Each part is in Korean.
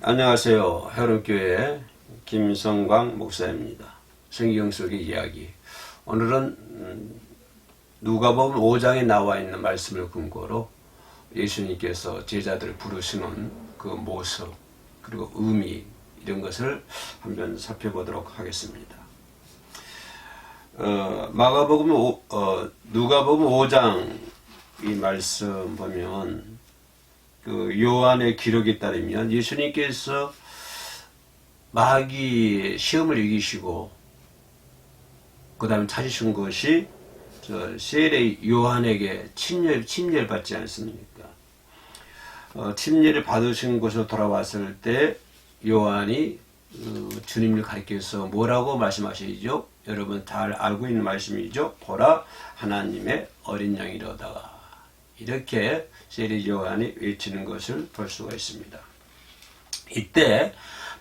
안녕하세요. 헤론교회 김성광 목사입니다. 성경 속의 이야기. 오늘은 누가복음 5장에 나와 있는 말씀을 근거로 예수님께서 제자들을 부르시는 그 모습 그리고 의미 이런 것을 한번 살펴보도록 하겠습니다. 누가복음 5장 이 말씀 보면 그 요한의 기록에 따르면 예수님께서 마귀 시험을 이기시고 그 다음에 찾으신 것이 세례 요한에게 침례받지 않습니까? 침례를 받으신 곳으로 돌아왔을 때 요한이 주님을 가리켜서 뭐라고 말씀하시죠? 여러분 잘 알고 있는 말씀이죠. 보라 하나님의 어린 양이로다가 이렇게 세례 요한이 외치는 것을 볼 수가 있습니다.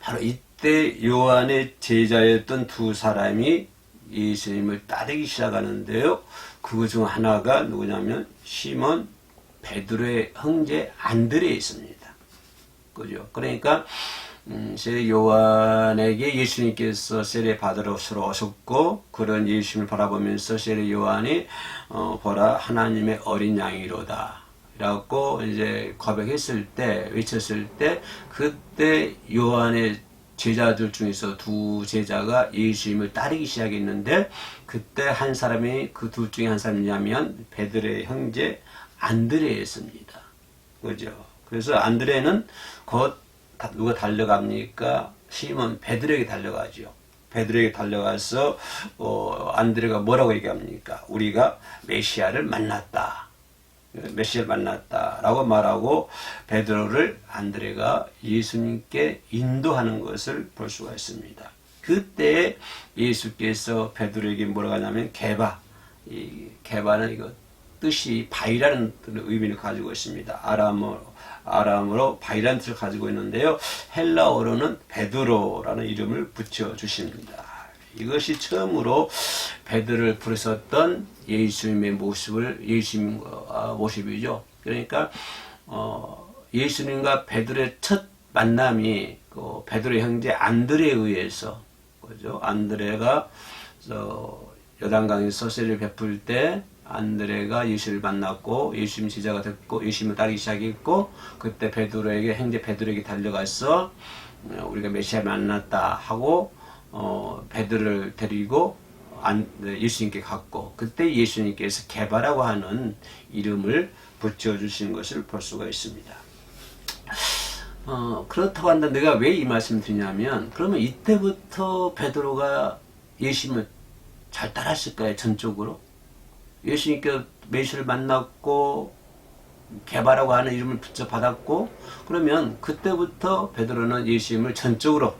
바로 이때 요한의 제자였던 두 사람이 예수님을 따르기 시작하는데요. 그 중 하나가 누구냐면 시몬 베드로의 형제 안드레였습니다. 그죠? 그러니까 세례 요한에게 예수님께서 세례 받으러 오셨고 그런 예수님을 바라보면서 세례 요한이 보라 하나님의 어린 양이로다 라고 이제 고백했을 때 외쳤을 때 그때 요한의 제자들 중에서 두 제자가 예수님을 따르기 시작했는데 그때 한 사람이 그 둘 중에 한 사람이냐면 베드로의 형제 안드레였습니다. 그죠? 그래서 안드레는 곧 누가 달려갑니까? 시몬 베드로에게 달려가죠. 베드로에게 달려가서 안드레가 뭐라고 얘기합니까? 우리가 메시아를 만났다. 메시아를 만났다라고 말하고 베드로를 안드레가 예수님께 인도하는 것을 볼 수가 있습니다. 그때 예수께서 베드로에게 뭐라고 하냐면 게바. 이 게바는 이거 뜻이 바위라는 의미를 가지고 있습니다. 아람어로 바위라는 뜻을 가지고 있는데요. 헬라어로는 베드로라는 이름을 붙여 주십니다. 이것이 처음으로 베드로를 부르셨던 예수님의 모습이죠. 그러니까 예수님과 베드로의 첫 만남이 베드로의 형제 안드레에 의해서 그죠? 안드레가 요단강에서 세례를 베풀 때 안드레가 예수를 만났고 예수님 제자가 됐고 예수님을 따르기 시작했고 그때 베드로에게 형제 베드로에게 달려가서 우리가 메시아를 만났다 하고 베드로를 데리고 예수님께 갔고 그때 예수님께서 게바라고 하는 이름을 붙여주신 것을 볼 수가 있습니다. 그렇다고 한다 내가 왜 이 말씀을 드리냐면 그러면 이때부터 베드로가 예수님을 잘 따랐을까요? 전적으로? 예수님께 메시아를 만났고 게바라고 하는 이름을 붙여받았고 그러면 그때부터 베드로는 예수님을 전적으로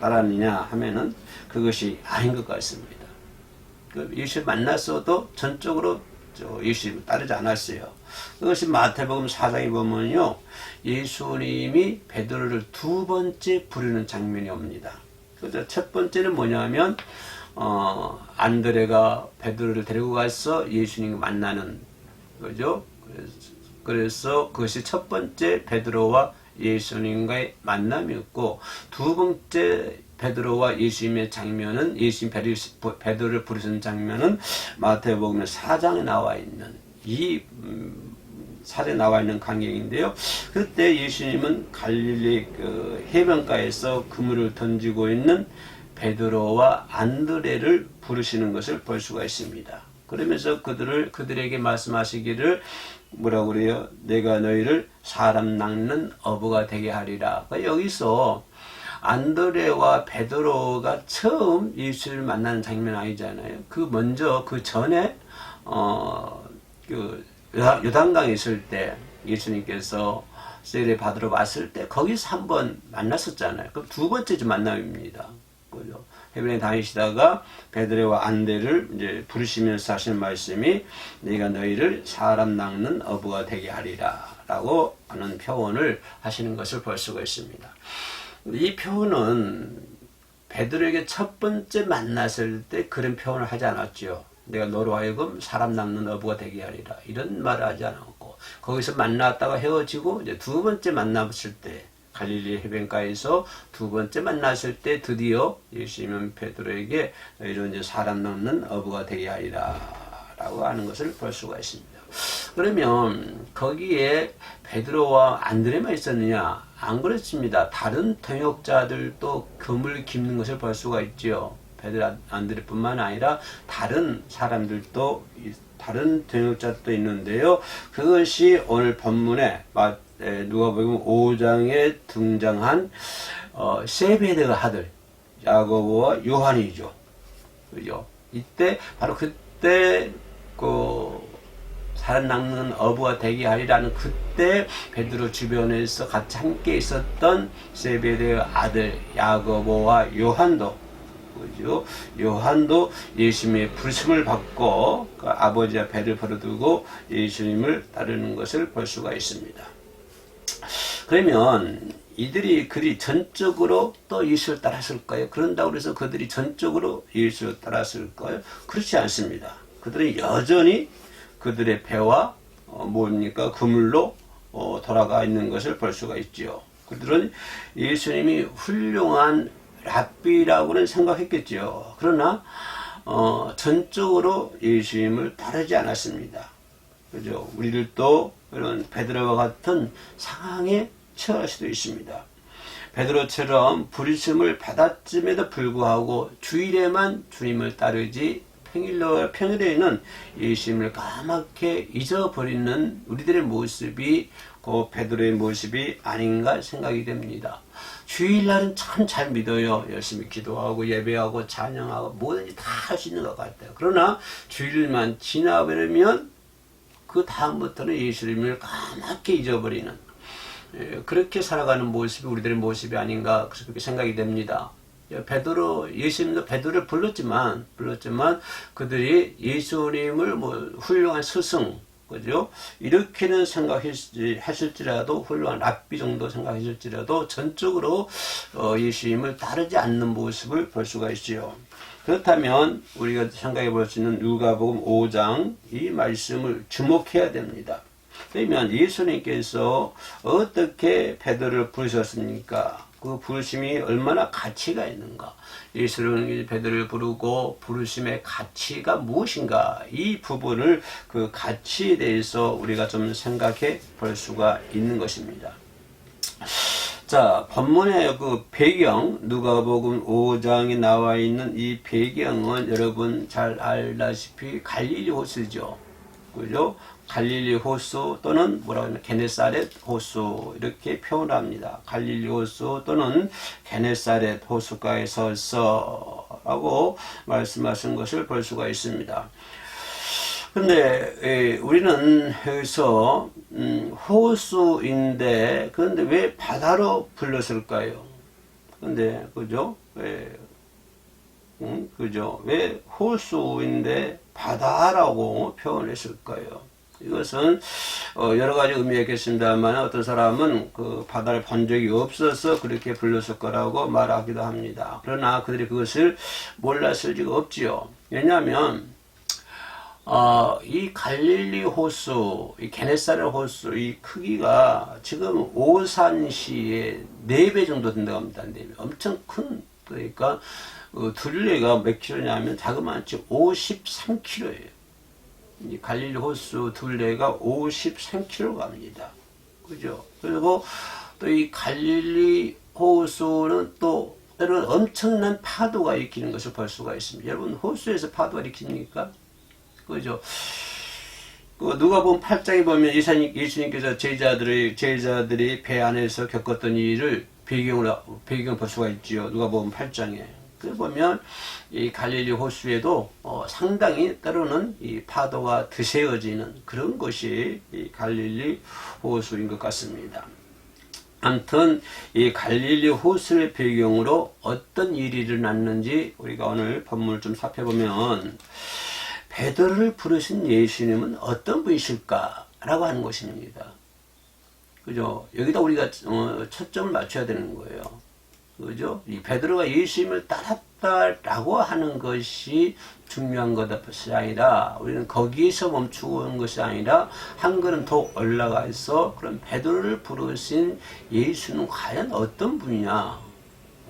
따랐느냐 하면은 그것이 아닌 것 같습니다. 예수를 만났어도 전적으로 예수님을 따르지 않았어요. 그것이 마태복음 4장에 보면요. 예수님이 베드로를 두 번째 부르는 장면이 옵니다. 그래서 첫 번째는 뭐냐면 안드레가 베드로를 데리고 가서 예수님을 만나는 거죠. 그래서 그것이 첫 번째 베드로와 예수님과의 만남이었고 두 번째 베드로와 예수님의 장면은 예수님 베드로를 부르시는 장면은 마태복음 4장에 나와 있는 이 사례에 나와 있는 광경인데요. 그때 예수님은 갈릴리 해변가에서 그물을 던지고 있는 베드로와 안드레를 부르시는 것을 볼 수가 있습니다. 그러면서 그들에게 말씀하시기를 뭐라고 그래요? 내가 너희를 사람 낚는 어부가 되게 하리라. 그러니까 여기서 안드레와 베드로가 처음 예수를 만나는 장면 아니잖아요. 그 전에 요단강에 있을 때 예수님께서 세례 받으러 왔을 때 거기서 한번 만났었잖아요. 그럼 두 번째 만남입니다. 그죠? 해변에 다니시다가 베드로와 안드레를 이제 부르시면서 하시는 말씀이 내가 너희를 사람 낚는 어부가 되게 하리라 라고 하는 표현을 하시는 것을 볼 수가 있습니다. 이 표현은 베드로에게 첫 번째 만났을 때 그런 표현을 하지 않았죠. 내가 너로 하여금 사람 낚는 어부가 되게 하리라 이런 말을 하지 않았고 거기서 만났다가 헤어지고 이제 두 번째 만났을 때 갈릴리 해변가에서 두 번째 만났을 때 드디어 예수님은 베드로에게 이런 이제 사람 넘는 어부가 되게 하리라 라고 하는 것을 볼 수가 있습니다. 그러면 거기에 베드로와 안드레만 있었느냐? 안 그렇습니다. 다른 동역자들도 금을 깁는 것을 볼 수가 있죠. 베드로 안드레뿐만 아니라 다른 사람들도 다른 동역자도 있는데요. 그것이 오늘 본문에 누가복음 5장에 등장한 세베대의 아들 야고보와 요한이죠. 그죠? 이때 바로 그때 사람 낚는 어부가 되게 하리라는 그때 베드로 주변에서 같이 함께 있었던 세베대의 아들 야고보와 요한도 그죠? 요한도 예수님의 부르심을 받고 그 아버지와 배를 버려두고 예수님을 따르는 것을 볼 수가 있습니다. 그러면 그들이 전적으로 또 예수를 따랐을까요? 그런다고 해서 그들이 전적으로 예수를 따랐을까요? 그렇지 않습니다. 그들은 여전히 그들의 배와 그물로 돌아가 있는 것을 볼 수가 있지요. 그들은 예수님이 훌륭한 랍비라고는 생각했겠죠. 그러나 전적으로 예수님을 따르지 않았습니다. 그죠? 우리들도 이런 베드로와 같은 상황에 처할 수도 있습니다. 베드로처럼 부르심을 받았음에도 불구하고 주일에만 주님을 따르지 평일에는 예수님을 까맣게 잊어버리는 우리들의 모습이 그 베드로의 모습이 아닌가 생각이 됩니다. 주일날은 참 잘 믿어요. 열심히 기도하고 예배하고 찬양하고 뭐든지 다 할 수 있는 것 같아요. 그러나 주일만 지나버리면 그 다음부터는 예수님을 까맣게 잊어버리는 그렇게 살아가는 모습이 우리들의 모습이 아닌가 그렇게 생각이 됩니다. 예수님도 베드로를 불렀지만 그들이 예수님을 훌륭한 스승, 그죠? 이렇게는 생각했을지라도 훌륭한 랍비 정도 생각했을지라도 전적으로 예수님을 따르지 않는 모습을 볼 수가 있지요. 그렇다면 우리가 생각해 볼 수 있는 누가복음 5장 이 말씀을 주목해야 됩니다. 그러면 예수님께서 어떻게 베드로를 부르셨습니까? 그 부르심이 얼마나 가치가 있는가? 예수님은 베드로를 부르고 부르심의 가치가 무엇인가? 이 부분을 그 가치에 대해서 우리가 좀 생각해 볼 수가 있는 것입니다. 자, 본문의 그 배경, 누가복음 5장에 나와 있는 이 배경은 여러분 잘 알다시피 갈릴리 호수죠. 그죠? 갈릴리 호수 또는 뭐라고 하면 게네사렛 호수 이렇게 표현합니다. 갈릴리 호수 또는 게네사렛 호수가에 서서라고 말씀하신 것을 볼 수가 있습니다. 근데 우리는 여기서 호수인데 그런데 왜 바다로 불렀을까요? 근데 그죠? 그죠? 왜 호수인데 바다라고 표현했을까요? 이것은 여러 가지 의미가 있겠습니다만 어떤 사람은 그 바다를 본 적이 없어서 그렇게 불렀을 거라고 말하기도 합니다. 그러나 그들이 그것을 몰랐을 리가 없지요. 왜냐하면 이 갈릴리 호수, 이 게네사렛 호수, 이 크기가 지금 오산시의 4배 정도 된다고 합니다. 4배. 엄청 큰, 그러니까 둘레가 몇 킬로냐면 자그마치 53킬로예요. 이 갈릴리 호수 둘레가 53km 갑니다. 그죠? 그리고 또 이 갈릴리 호수는 또 때로는 엄청난 파도가 일으키는 것을 볼 수가 있습니다. 여러분 호수에서 파도가 일으킵니까? 그죠? 누가복음 8장에 보면 예수님께서 제자들이 배 안에서 겪었던 일을 배경 볼 수가 있지요. 누가복음 8장에. 그 보면 이 갈릴리 호수에도 상당히 때로는 이 파도가 드세어지는 그런 것이 이 갈릴리 호수인 것 같습니다. 아무튼 이 갈릴리 호수의 배경으로 어떤 일이 일어났는지 우리가 오늘 본문을 좀 살펴보면 베드로를 부르신 예수님은 어떤 분이실까라고 하는 것입니다. 그죠? 여기다 우리가 초점을 맞춰야 되는 거예요. 그죠? 이 베드로가 예수님을 따랐다라고 하는 것이 중요한 것이 아니라 우리는 거기에서 멈추고 오는 것이 아니라 한 걸음 더 올라가서 그럼 베드로를 부르신 예수는 과연 어떤 분이냐?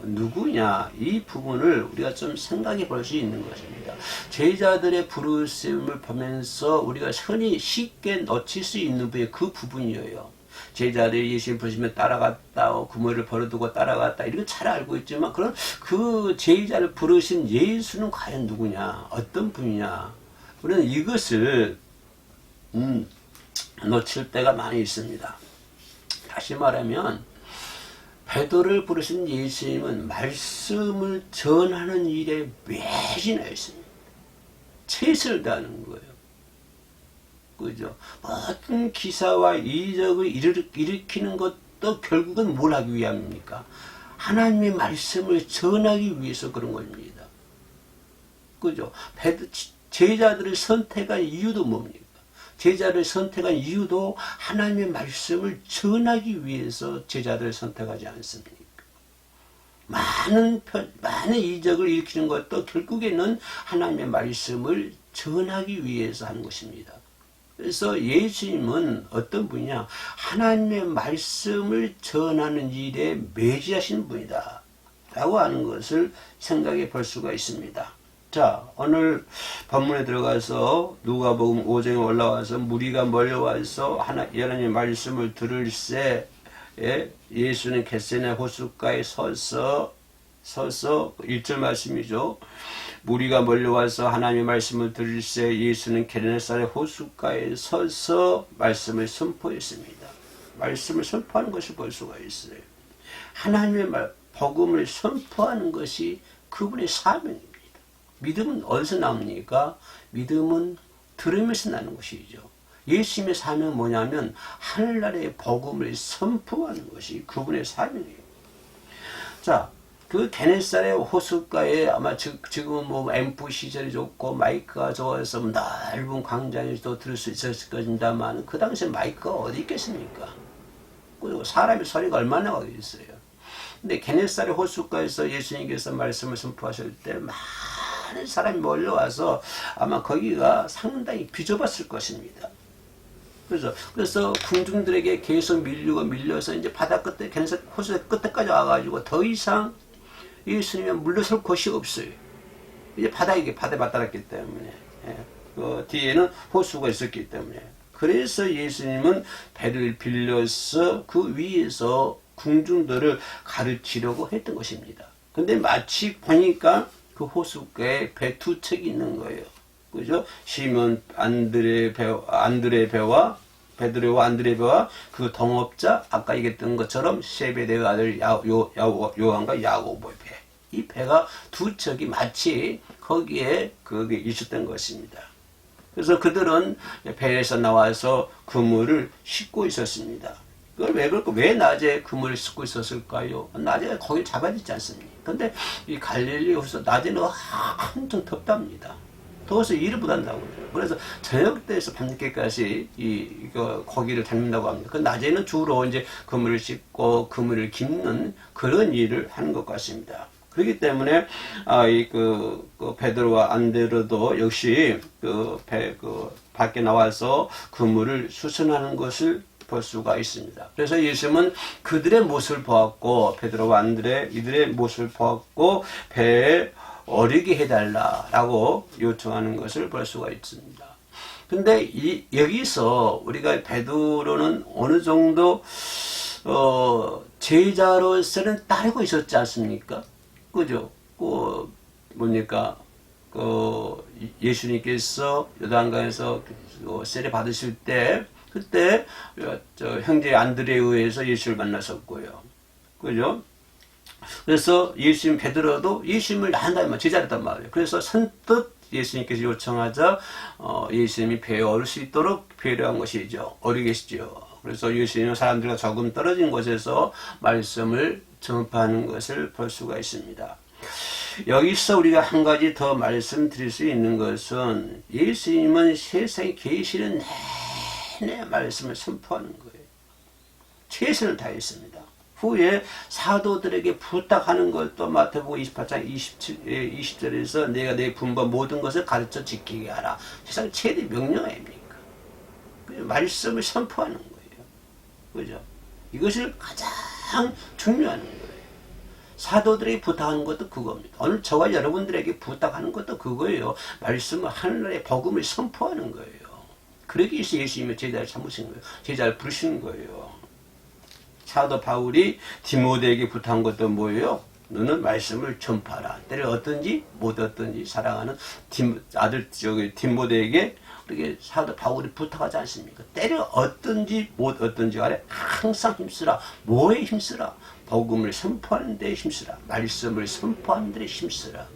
누구냐? 이 부분을 우리가 좀 생각해 볼 수 있는 것입니다. 제자들의 부르심을 보면서 우리가 흔히 쉽게 놓칠 수 있는 부분이 그 부분이에요. 제자들이 예수님 부르시면 따라갔다, 그물을 버려두고 따라갔다, 이런 거 잘 알고 있지만, 그럼 그 제자를 부르신 예수는 과연 누구냐? 어떤 분이냐? 우리는 이것을, 놓칠 때가 많이 있습니다. 다시 말하면, 베드로를 부르신 예수님은 말씀을 전하는 일에 매진하여 있습니다. 최선을 다하는 거예요. 그죠? 모든 기사와 이적을 일으키는 것도 결국은 뭘 하기 위함입니까? 하나님의 말씀을 전하기 위해서 그런 겁니다. 그죠? 제자들을 선택한 이유도 뭡니까? 제자를 선택한 이유도 하나님의 말씀을 전하기 위해서 제자들을 선택하지 않습니까? 많은 이적을 일으키는 것도 결국에는 하나님의 말씀을 전하기 위해서 하는 것입니다. 그래서 예수님은 어떤 분이냐? 하나님의 말씀을 전하는 일에 매진하신 분이다 라고 하는 것을 생각해 볼 수가 있습니다. 자, 오늘 본문에 들어가서 누가복음 5장에 올라와서 무리가 몰려와서 하나님의 말씀을 들을새 예수는 겟세네 호숫가에 서서 1절 말씀이죠. 무리가 몰려와서 하나님의 말씀을 들을새 예수는 게네사렛 호숫가에 서서 말씀을 선포했습니다. 말씀을 선포하는 것을 볼 수가 있어요. 하나님의 복음을 선포하는 것이 그분의 사명입니다. 믿음은 어디서 나옵니까? 믿음은 들으면서 나는 것이죠. 예수님의 사명은 뭐냐면 하늘나라의 복음을 선포하는 것이 그분의 사명이에요. 자, 그 게네사렛 호숫가에 아마 지금은 뭐 앰프 시절이 좋고 마이크가 좋아서 넓은 광장에서도 들을 수 있었을 것입니다만 그 당시에 마이크가 어디 있겠습니까? 그리고 사람의 소리가 얼마나 나겠어요. 근데 게네사렛 호숫가에서 예수님께서 말씀을 선포하실 때 많은 사람이 몰려와서 아마 거기가 상당히 비좁았을 것입니다. 그래서 군중들에게 계속 밀려서 이제 바다 끝에 게네사렛 호숫가 끝에까지 와가지고 더 이상 예수님은 물러설 곳이 없어요. 이제 바다에 맞닿았기 때문에 그 뒤에는 호수가 있었기 때문에 그래서 예수님은 배를 빌려서 그 위에서 궁중들을 가르치려고 했던 것입니다. 근데 마치 보니까 그 호숫가에 배 두 척이 있는 거예요. 그죠? 시몬 안드레 배와 베드로와 안드레 배와 그 동업자 아까 얘기했던 것처럼 세베대의 아들 요한과 야고보의 배. 이 배가 두 척이 마치 거기에 있었던 것입니다. 그래서 그들은 배에서 나와서 그물을 싣고 있었습니다. 그걸 왜 그럴까? 왜 낮에 그물을 싣고 있었을까요? 낮에 거기 잡아지지 않습니까? 근데 이 갈릴리 호수 낮에는 엄청 덥답니다. 더워서 일을 못한다고 그래요. 그래서 저녁 때에서 밤늦게까지 거기를 다닌다고 합니다. 그 낮에는 주로 이제 그물을 싣고 그물을 깁는 그런 일을 하는 것 같습니다. 그렇기 때문에 베드로와 안드레도 역시 밖에 나와서 그물을 수선하는 것을 볼 수가 있습니다. 그래서 예수님은 그들의 모습을 보았고 베드로와 안드레 이들의 모습을 보았고 배에 어리게 해달라라고 요청하는 것을 볼 수가 있습니다. 근데 여기서 우리가 베드로는 어느 정도 제자로서는 따르고 있었지 않습니까? 그죠? 예수님께서 요단강에서 세례 받으실 때 그때 형제 안드레에 의해서 예수를 만났었고요. 그죠? 그래서 예수님 베드로도 예수님을 나한다면 제자였단 말이에요. 그래서 선뜻 예수님께서 요청하자 예수님이 배에 오를 수 있도록 배려한 것이죠. 어리 계시죠. 그래서 예수님은 사람들과 조금 떨어진 곳에서 말씀을 전파하는 것을 볼 수가 있습니다. 여기서 우리가 한 가지 더 말씀드릴 수 있는 것은 예수님은 세상에 계시는 내내 말씀을 선포하는 거예요. 최선을 다했습니다. 후에 사도들에게 부탁하는 것도 마태복음 28장 20절에서 내가 내 분반 모든 것을 가르쳐 지키게 하라. 세상 최대 명령 아닙니까? 말씀을 선포하는 거예요. 그죠? 이것을 가장 중요한 거예요. 사도들에게 부탁하는 것도 그겁니다. 오늘 저와 여러분들에게 부탁하는 것도 그거예요. 말씀을 하늘나라의 복음을 선포하는 거예요. 그러기 위해서 예수님이 제자를 삼으신 거예요. 제자를 부르신 거예요. 사도 바울이 디모데에게 부탁한 것도 뭐예요? 너는 말씀을 전파하라. 때를 얻든지 못 얻든지 사랑하는 아들 디모데에게 이렇게 사도 바울이 부탁하지 않습니까? 때를 얻든지 못 얻든지 간에 항상 힘쓰라. 뭐에 힘쓰라? 복음을 선포하는 데 힘쓰라. 말씀을 선포하는 데 힘쓰라.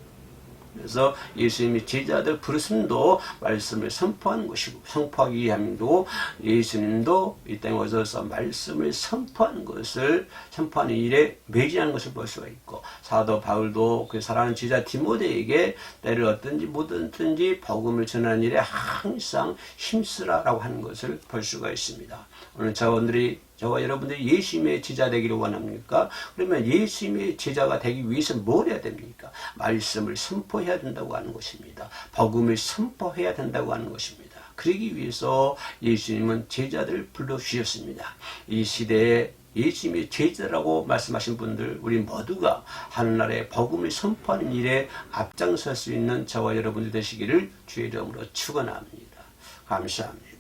그래서 예수님이 제자들 부르심도 말씀을 선포하는 것이고 선포하기 위함이고 예수님도 이 땅에 오셔서 말씀을 선포하는 것을 선포하는 일에 매진하는 것을 볼 수가 있고 사도 바울도 그 사랑하는 제자 디모데에게 때를 얻든지 못 얻든지 복음을 전하는 일에 항상 힘쓰라라고 하는 것을 볼 수가 있습니다. 오늘 저와 여러분들이 예수님의 제자 되기를 원합니까? 그러면 예수님의 제자가 되기 위해서 뭘 해야 됩니까? 말씀을 선포해야 된다고 하는 것입니다. 복음을 선포해야 된다고 하는 것입니다. 그러기 위해서 예수님은 제자들을 불러주셨습니다. 이 시대에 예수님의 제자라고 말씀하신 분들 우리 모두가 하늘나라의 복음을 선포하는 일에 앞장설 수 있는 저와 여러분들 되시기를 주의 이름으로 축원합니다. 감사합니다.